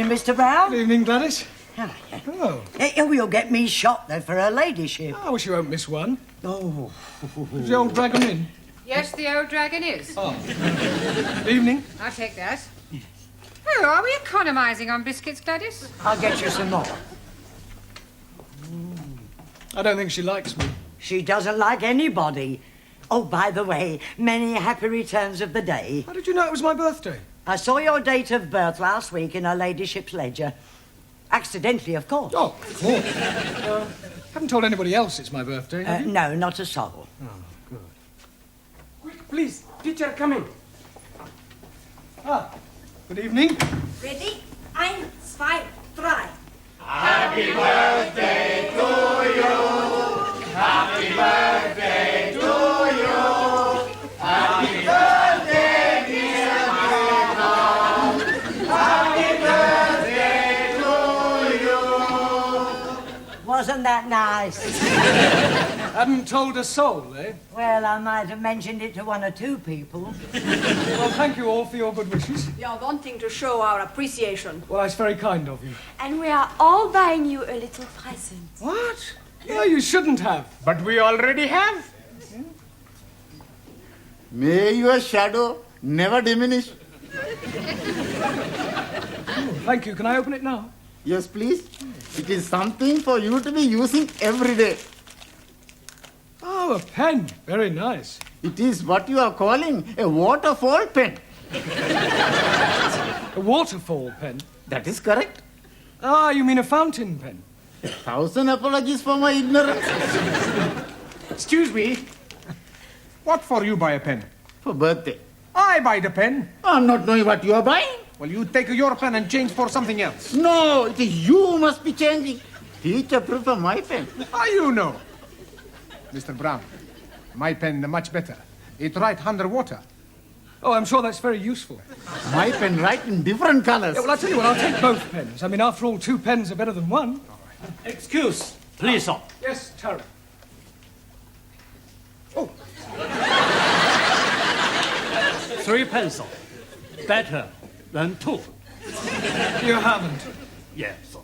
evening, Mr. Brown. Good evening, Gladys. Hello. Oh. You'll get me shot, though, for her ladyship. I wish you won't miss one. Oh. Is the old dragon in? Yes, the old dragon is. Oh. Evening. I'll take that. Oh, are we economising on biscuits, Gladys? I'll get you some more. I don't think she likes me. She doesn't like anybody. Oh, by the way, many happy returns of the day. How did you know it was my birthday? I saw your date of birth last week in her ladyship's ledger. Accidentally, of course. Oh, of course. Haven't told anybody else it's my birthday, have you? No, not a soul. Oh, good. Quick, please. Teacher, come in. Ah, good evening. Ready? 1, 2, 3. Happy birthday to you. Happy birthday to you. Happy birthday, dear Mom. Happy birthday to you. Wasn't that nice? Hadn't told a soul, eh? Well, I might have mentioned it to 1 or 2 people. Well, thank you all for your good wishes. We are wanting to show our appreciation. Well, that's very kind of you. And we are all buying you a little present. What? No, you shouldn't have. But we already have. May your shadow never diminish. Thank you. Can I open it now? Yes, please. It is something for you to be using every day. Oh, a pen. Very nice. It is what you are calling a waterfall pen. A waterfall pen? That is correct. Ah, you mean a fountain pen? 1,000 apologies for my ignorance. Excuse me. What for you buy a pen? For birthday. I buy the pen. I'm not knowing what you are buying. Well, you take your pen and change for something else. No, it is you who must be changing. Teacher prefer my pen. How you know? Mr. Brown, my pen much better. It write underwater. Oh, I'm sure that's very useful. My pen write in different colors. Yeah, well, I'll tell you what, I'll take both pens. I mean, after all, 2 pens are better than 1. Excuse, please, sir. Yes, Tara. Oh. 3 pencils. Better than 2. You haven't. Yes, sir.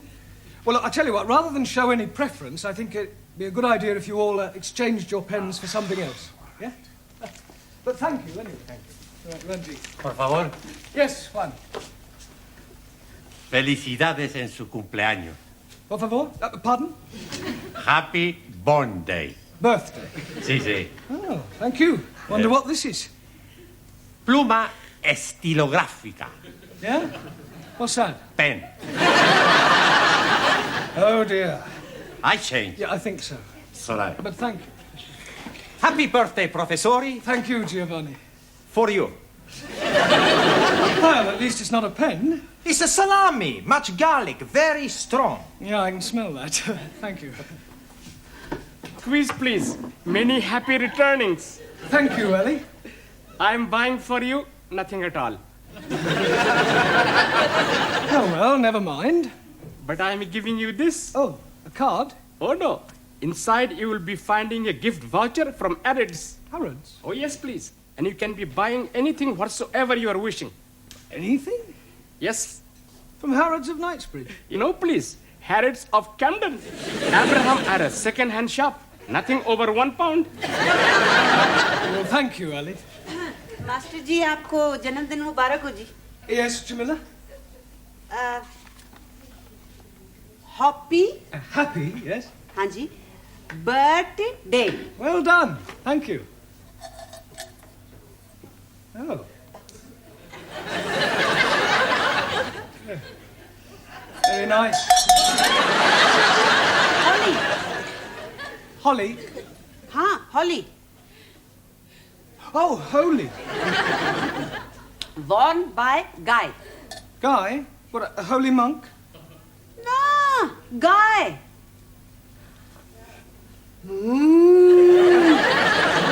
Well, I'll tell you what, rather than show any preference, I think it'd be a good idea if you all exchanged your pens for something else. Yeah? But thank you, anyway. Thank you. Right, Randy. Por favor. Yes, Juan. Felicidades en su cumpleaños. Por favor? Pardon? Happy Born Day. Birthday. Sí, sí. Oh, thank you. Wonder what this is. Pluma estilográfica. Yeah? What's that? Pen. Oh, dear. I change. Yeah, I think so. Sorry. But thank you. Happy birthday, professori. Thank you, Giovanni. For you. Well, at least it's not a pen. It's a salami, much garlic, very strong. Yeah, I can smell that. Thank you. Quiz, please. Many happy returnings. Thank you, Ellie. I'm buying for you nothing at all. Oh, well, never mind. But I'm giving you this. Oh, a card? Oh, no. Inside, you will be finding a gift voucher from Harrods. Harrods? Oh, yes, please. And you can be buying anything whatsoever you are wishing. Anything? Yes. From Harrods of Knightsbridge? You know, please. Harrods of Camden. Abraham had a second-hand shop. Nothing over £1. Well, thank you, Ellie. Master ji आपको जन्मदिन मुबारक हो जी. Yes, Jamila? Happy. Happy, yes. हाँ जी. Birthday. Well done. Thank you. Oh. Yeah. Very nice. Holly. Holly? हाँ, Holly. Oh, holy. Worn by Guy. Guy? What, a holy monk? No, Guy.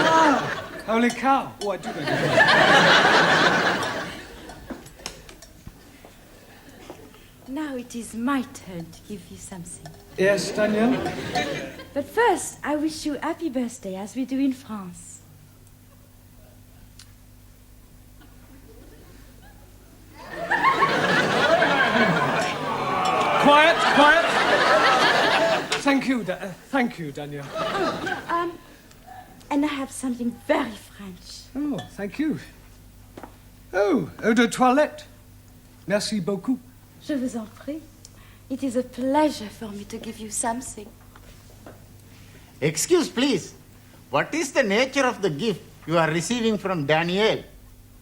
Ah, holy cow. Oh, I do know. Now it is my turn to give you something. Yes, Daniel? But first, I wish you happy birthday, as we do in France. Thank you, Danielle. And I have something very French. Oh, thank you. Oh, eau de toilette. Merci beaucoup. Je vous en prie. It is a pleasure for me to give you something. Excuse, please. What is the nature of the gift you are receiving from Danielle?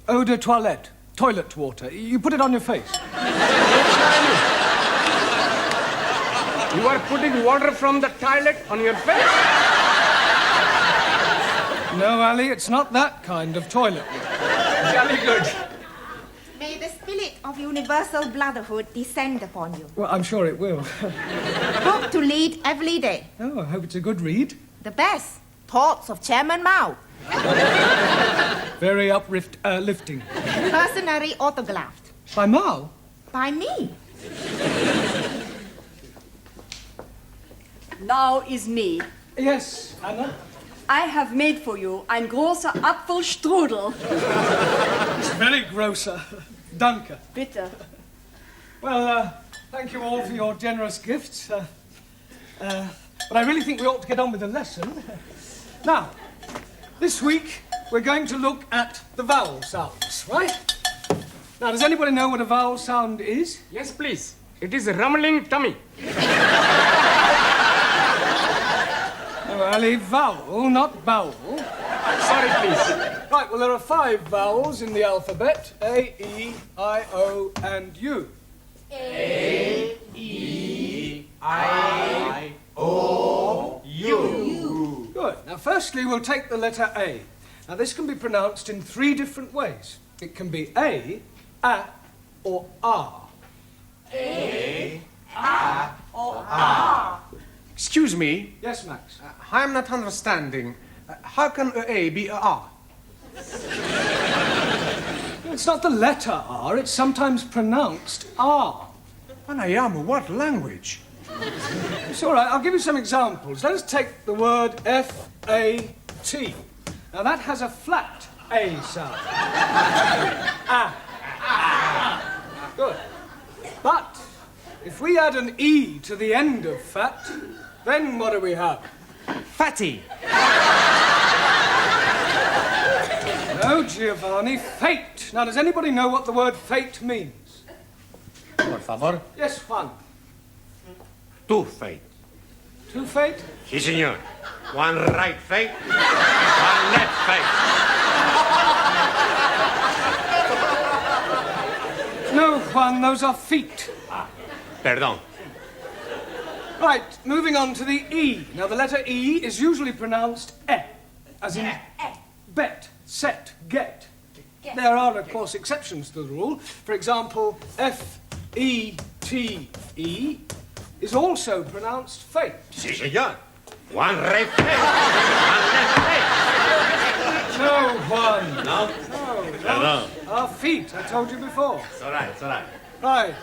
Eau de toilette. Toilet water. You put it on your face. You are putting water from the toilet on your face? No, Ali, it's not that kind of toilet. Jolly good. May the spirit of universal brotherhood descend upon you. Well, I'm sure it will. Book to read every day. Oh, I hope it's a good read. The best. Thoughts of Chairman Mao. Very uplifting. Personally autographed. By Mao? By me. Now is me. Yes, Anna. I have made for you ein großer Apfelstrudel. It's very grosser. Danke. Bitte. Well, thank you all for your generous gifts. But I really think we ought to get on with the lesson. Now, this week we're going to look at the vowel sounds, right? Now, does anybody know what a vowel sound is? Yes, please. It is a rumbling tummy. Oh, Ali, vowel, not bowel. Sorry, please. Right, well, there are 5 vowels in the alphabet. A, E, I, O, and U. A, E, I, O, U. Good. Now, firstly, we'll take the letter A. Now, this can be pronounced in 3 different ways. It can be A, or R. A, Or R. Excuse me. Yes, Max? I'm not understanding. How can A be a R? It's not the letter R, it's sometimes pronounced R. Anayama, what language? It's all right, I'll give you some examples. Let us take the word F-A-T. Now, that has a flat A sound. Good. But if we add an E to the end of fat, then what do we have? Fatty. No, Giovanni, fate. Now, does anybody know what the word fate means? Por favor. Yes, Juan. Two fate. 2 fate? Si, senor. One right fate, one left fate. No, Juan, those are feet. Perdón. Right, moving on to the E. Now, the letter E is usually pronounced E, as in bet, set, get. There are, of course, exceptions to the rule. For example, F-E-T-E is also pronounced fate. Si, senor. One right fate, one left fate. No, Juan. No? Perdón. Our feet, I told you before. It's all right, it's all right. Right,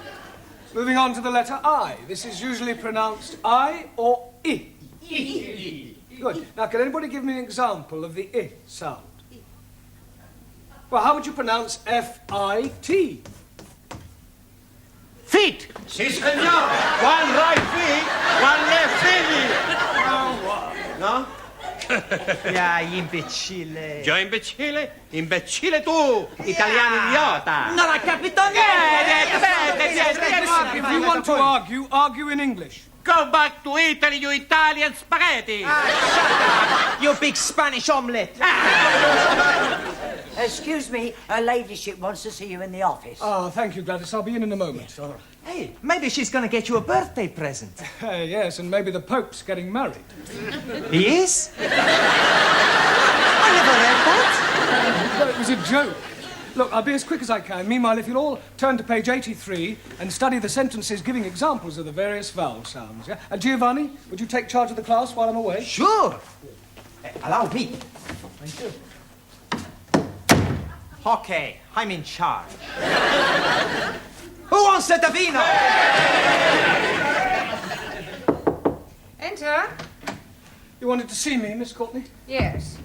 moving on to the letter I. This is usually pronounced I or I. Good. Now, can anybody give me an example of the I sound? Well, how would you pronounce F-I-T? Feet. Si, senor. One right feet, one left feet. No? Ya, imbecille. Yo imbecille? Imbecille tu, italiano idiota. Non ha capito niente! If you want to argue, argue in English. Go back to Italy, you Italian spaghetti. You big Spanish omelette. Excuse me, her ladyship wants to see you in the office. Oh, thank you, Gladys. I'll be in a moment. Yes, all right. Hey, maybe she's going to get you a birthday present. Yes, and maybe the Pope's getting married. He is? I never read that. No, it was a joke. Look, I'll be as quick as I can. Meanwhile, if you'll all turn to page 83 and study the sentences giving examples of the various vowel sounds, yeah? And Giovanni, would you take charge of the class while I'm away? Sure. Allow me. Thank you. Okay, I'm in charge. Who wants a vino? Enter. You wanted to see me, Miss Courtney? Yes.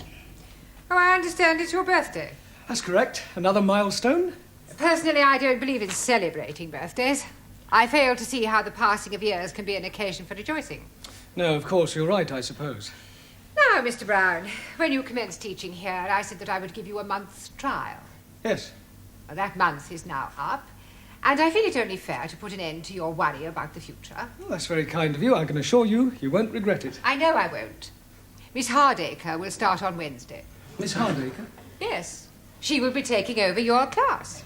Oh, I understand it's your birthday. That's correct. Another milestone. Personally, I don't believe in celebrating birthdays. I fail to see how the passing of years can be an occasion for rejoicing. No, of course, you're right, I suppose. Now, Mr. Brown, when you commenced teaching here, I said that I would give you a month's trial. Yes. Well, that month is now up, and I feel it only fair to put an end to your worry about the future. Well, that's very kind of you. I can assure you, you won't regret it. I know I won't. Miss Hardacre will start on Wednesday. Miss Hardacre? Yes. She will be taking over your class.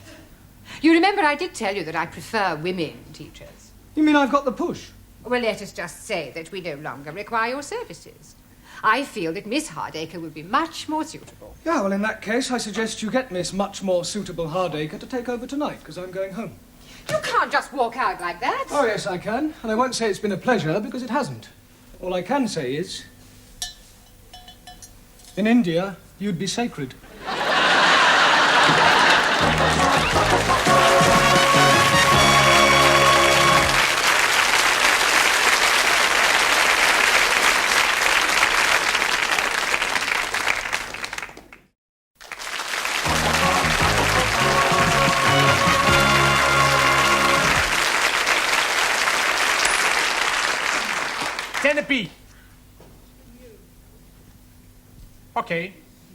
You remember I did tell you that I prefer women teachers. You mean I've got the push? Well, let us just say that we no longer require your services. I feel that Miss Hardacre will be much more suitable. Yeah, well, in that case, I suggest you get Miss Much More Suitable Hardacre to take over tonight, because I'm going home. You can't just walk out like that. Oh, yes, I can. And I won't say it's been a pleasure, because it hasn't. All I can say is, in India, you'd be sacred. Centipede. Okay,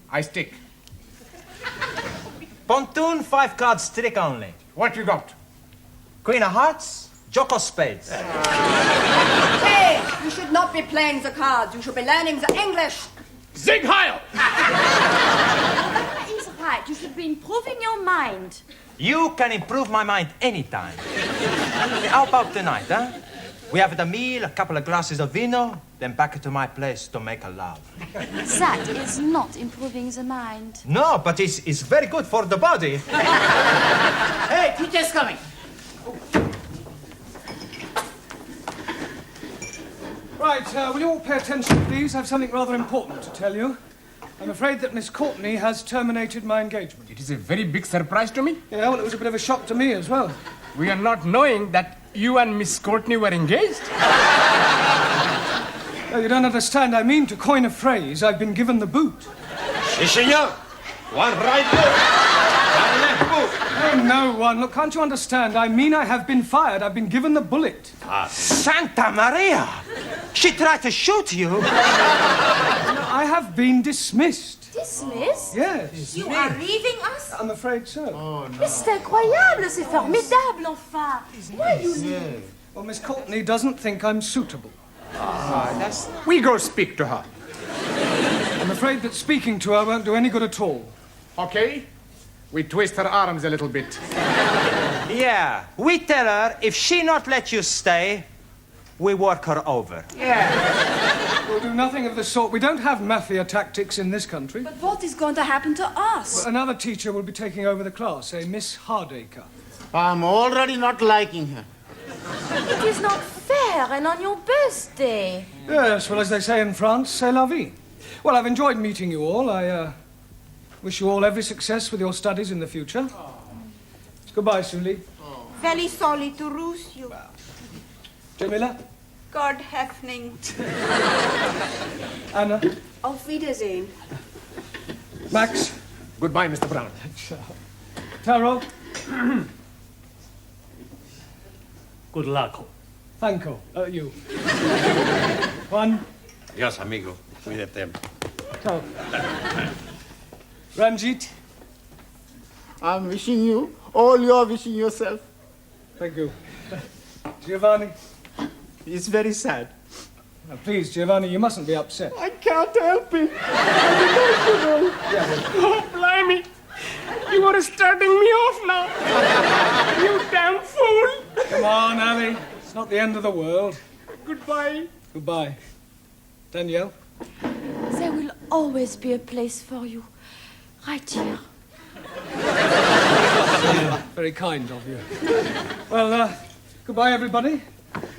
I stick. Pontoon, 5 cards trick only. What you got? Queen of hearts, Jock of spades. Hey, you should not be playing the cards. You should be learning the English. Zig Heil! That is right. You should be improving your mind. You can improve my mind anytime. How about tonight, huh? We have the meal, a couple of glasses of vino, then back to my place to make a love. That is not improving the mind. No, but it's very good for the body. Hey, teacher's coming. Right, will you all pay attention, please? I have something rather important to tell you. I'm afraid that Miss Courtney has terminated my engagement. It is a very big surprise to me. Yeah, well, it was a bit of a shock to me as well. We are not knowing that you and Miss Courtney were engaged. Oh, you don't understand. I mean, to coin a phrase, I've been given the boot. Si, senor. One right boot. One left boot. Oh, no one. Look, can't you understand? I mean, I have been fired. I've been given the bullet. Santa Maria! She tried to shoot you. I have been dismissed. Dismissed? Yes. You are leaving us? I'm afraid so. Mais c'est incroyable, c'est formidable, enfin. Why you leave? Well, Miss Courtney doesn't think I'm suitable. We go speak to her. I'm afraid that speaking to her won't do any good at all. Okay? We twist her arms a little bit. Yeah, we tell her if she not let you stay, we work her over. We'll do nothing of the sort. We don't have mafia tactics in this country. But what is going to happen to us? Another teacher will be taking over the class, a Miss Hardacre. I'm already not liking her. It is not fair, and on your birthday. Yes, well, as they say in France, c'est la vie. Well, I've enjoyed meeting you all. I wish you all every success with your studies in the future. Goodbye, Sully. Very sorry to lose you. Jamila? God happening. Anna? Auf Wiedersehen. Max? Goodbye, Mr. Brown. Taro? Good luck. Thanko. You. Juan? Adiós, amigo. Cuídate. Ciao. Ranjit? I'm wishing you all you're wishing yourself. Thank you. Giovanni? It's very sad. Now, please, Giovanni, you mustn't be upset. I can't help it. I'm emotional. Oh, blimey. You are starting me off now. You damn fool. Come on, Ali. It's not the end of the world. Goodbye. Goodbye. Danielle? There will always be a place for you. Right here. Very kind of you. Well, goodbye, everybody.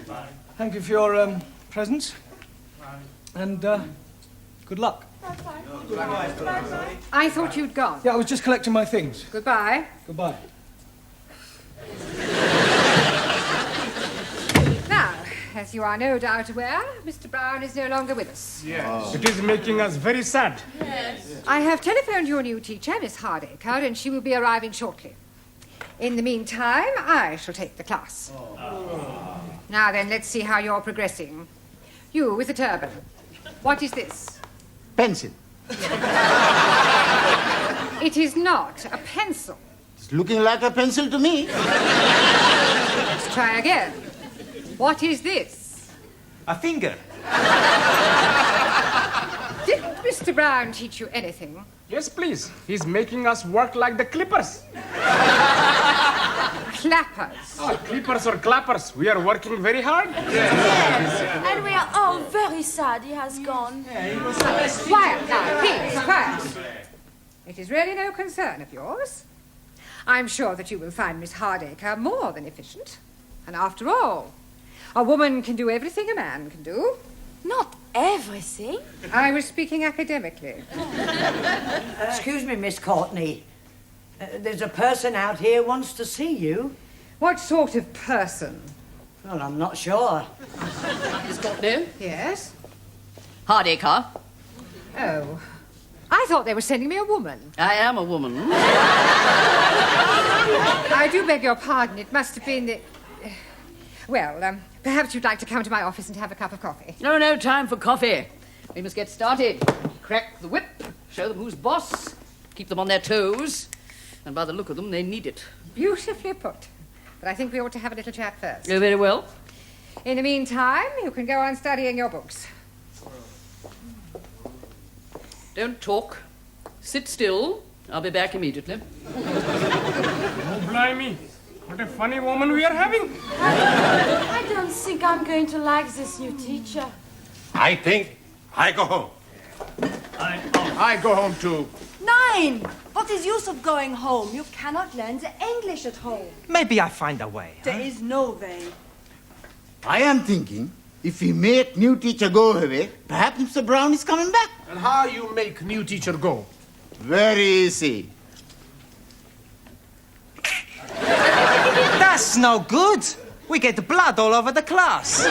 Bye. Thank you for your presents. Bye. And good luck. I thought you'd gone. Yeah, I was just collecting my things. Goodbye. Goodbye. Now, as you are no doubt aware, Mr. Brown is no longer with us. Yes. It is making us very sad. I have telephoned your new teacher, Miss Hardacre, and she will be arriving shortly. In the meantime, I shall take the class. Now then, let's see how you're progressing. You with the turban. What is this? Pencil. It is not a pencil. It's looking like a pencil to me. Let's try again. What is this? A finger. Didn't Mr. Brown teach you anything? Yes, please. He's making us work like the clippers. Clappers. Oh, clippers or clappers. We are working very hard. Yes. And we are all very sad he has gone. Quiet now, please, quiet. It is really no concern of yours. I'm sure that you will find Miss Hardacre more than efficient. And after all, a woman can do everything a man can do. Not everything. I was speaking academically. Excuse me, Miss Courtney. There's a person out here wants to see you. What sort of person? Well, I'm not sure. Miss Courtney? Yes? Hardacre. Oh. I thought they were sending me a woman. I am a woman. I do beg your pardon. It must have been the... Well, perhaps you'd like to come to my office and have a cup of coffee. No time for coffee. We must get started. Crack the whip, show them who's boss, keep them on their toes, and by the look of them, they need it. Beautifully put. But I think we ought to have a little chat first. Oh, very well. In the meantime, you can go on studying your books. Don't talk. Sit still. I'll be back immediately. Oh, blimey. What a funny woman we are having. I don't think I'm going to like this new teacher. I think I go home. I go home too. Nine! What is use of going home? You cannot learn the English at home. Maybe I find a way. There is no way. I am thinking, if we make new teacher go away, perhaps Mr. Brown is coming back. And how you make new teacher go? Very easy. That's no good. We get blood all over the class.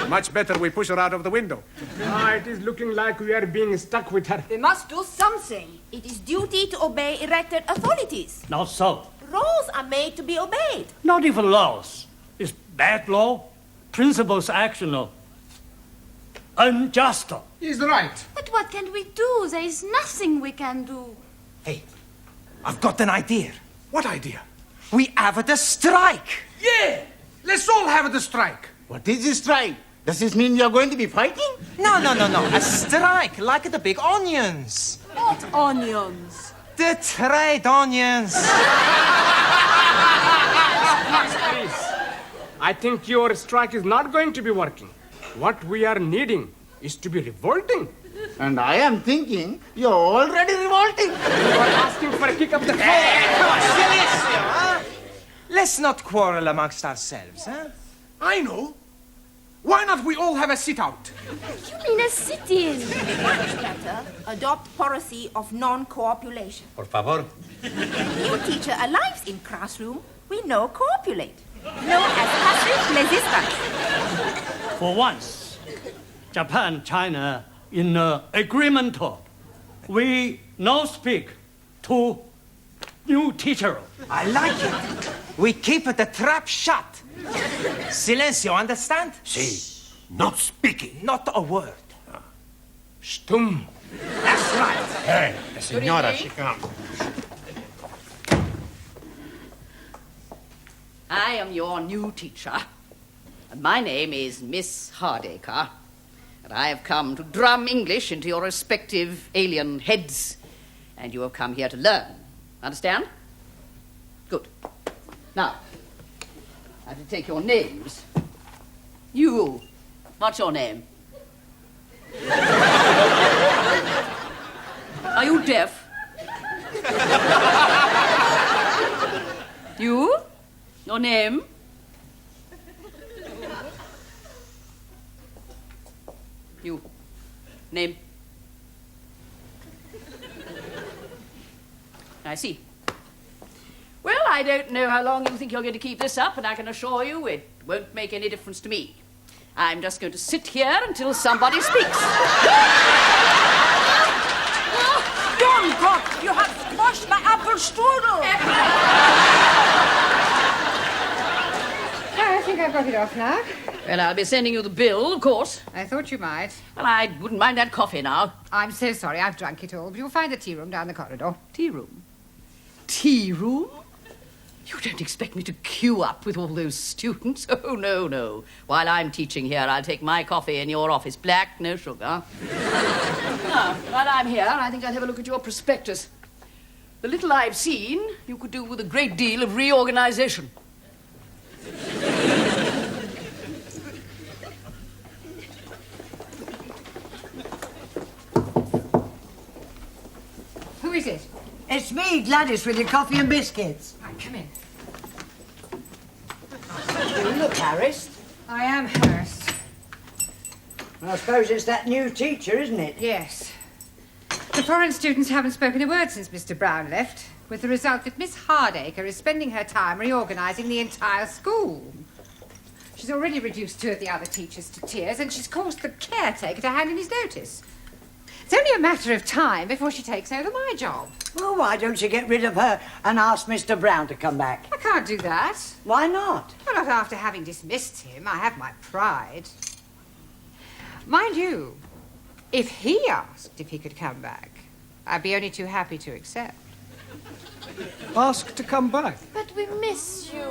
Much better we push her out of the window. It is looking like we are being stuck with her. We must do something. It is duty to obey elected authorities. Not so. Rules are made to be obeyed. Not even laws. It's bad law. Principles actional. Unjust. He's right. But what can we do? There is nothing we can do. Hey, I've got an idea. What idea? We have the strike. Yeah! Let's all have the strike. What is this strike? Does this mean you're going to be fighting? No. A strike, like the big onions. What onions? The trade onions. Please. I think your strike is not going to be working. What we are needing is to be revolting. And I am thinking, you're already revolting. You are asking for a kick of the foot. Come on, Silencio, huh? Let's not quarrel amongst ourselves, huh? I know. Why not we all have a sit-out? You mean a sit-in? Much better. Adopt policy of non-copulation. Por favor. New teacher arrives in classroom, we no copulate. No as passive resistance. For once, Japan, China, in agreement, we no speak to new teacher. I like it. We keep the trap shut. Silencio, understand? Si. Not speaking. Not a word. Stum. That's right. Hey, the senora, she comes. I am your new teacher. And my name is Miss Hardacre. And I have come to drum English into your respective alien heads. And you have come here to learn. Understand? Good. Now, I have to take your names. You. What's your name? Are you deaf? You? Your name? You. Name? I see. Well, I don't know how long you think you're going to keep this up, and I can assure you it won't make any difference to me. I'm just going to sit here until somebody speaks. Don't God, you have squashed my apple strudel. I think I've got it off now. Well, I'll be sending you the bill, of course. I thought you might. Well, I wouldn't mind that coffee now. I'm so sorry I've drunk it all, but you'll find the tea room down the corridor. Tea room? Tea room? You don't expect me to queue up with all those students? Oh, no, no. While I'm teaching here, I'll take my coffee in your office. Black, no sugar. Now, while I'm here, I think I'll have a look at your prospectus. The little I've seen, you could do with a great deal of reorganization. Who is it? It's me, Gladys, with your coffee and biscuits. Right, come in. You look harassed. I am harassed. I suppose it's that new teacher, isn't it? Yes. The foreign students haven't spoken a word since Mr. Brown left, with the result that Miss Hardacre is spending her time reorganising the entire school. She's already reduced 2 of the other teachers to tears, and she's caused the caretaker to hand in his notice. It's only a matter of time before she takes over my job. Well, why don't you get rid of her and ask Mr. Brown to come back? I can't do that. Why not? Well, not after having dismissed him. I have my pride. Mind you, if he asked if he could come back, I'd be only too happy to accept. Ask to come back. But we miss you.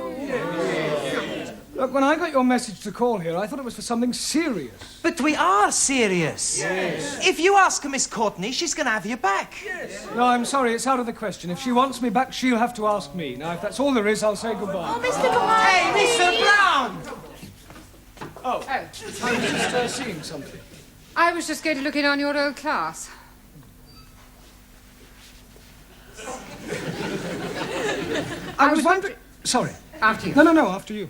Look, when I got your message to call here, I thought it was for something serious. But we are serious. Yes. If you ask Miss Courtney, she's going to have you back. Yes. No, I'm sorry, it's out of the question. If she wants me back, she'll have to ask me. Now, if that's all there is, I'll say goodbye. Oh, Mr. Goodbye. Hey, Mr. Brown! Oh, I was just seeing something. I was just going to look in on your old class. I was wondering... Sorry. After you. No, after you.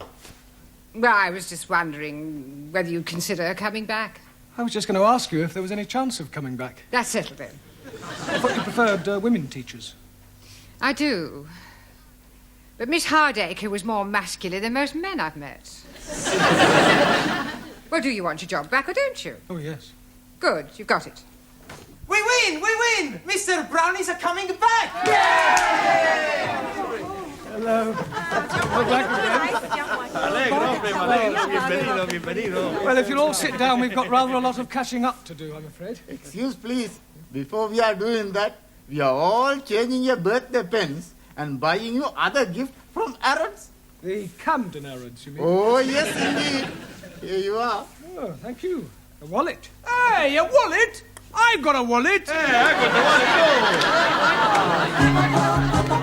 Well, I was just wondering whether you'd consider coming back. I was just going to ask you if there was any chance of coming back. That's settled then. I thought you preferred women teachers. I do. But Miss Hardacre was more masculine than most men I've met. Well, do you want your job back or don't you? Oh, yes. Good, you've got it. We win! We win! Mr. Brownies are coming back! Hello. We're back again. Well, if you'll all sit down, we've got rather a lot of catching up to do, I'm afraid. Excuse, please. Before we are doing that, we are all changing your birthday pens and buying you other gifts from Arabs. The Camden Arabs, you mean? Oh, yes, indeed. Here you are. Oh, thank you. A wallet. Hey, a wallet? I've got a wallet. Hey, I got the wallet too.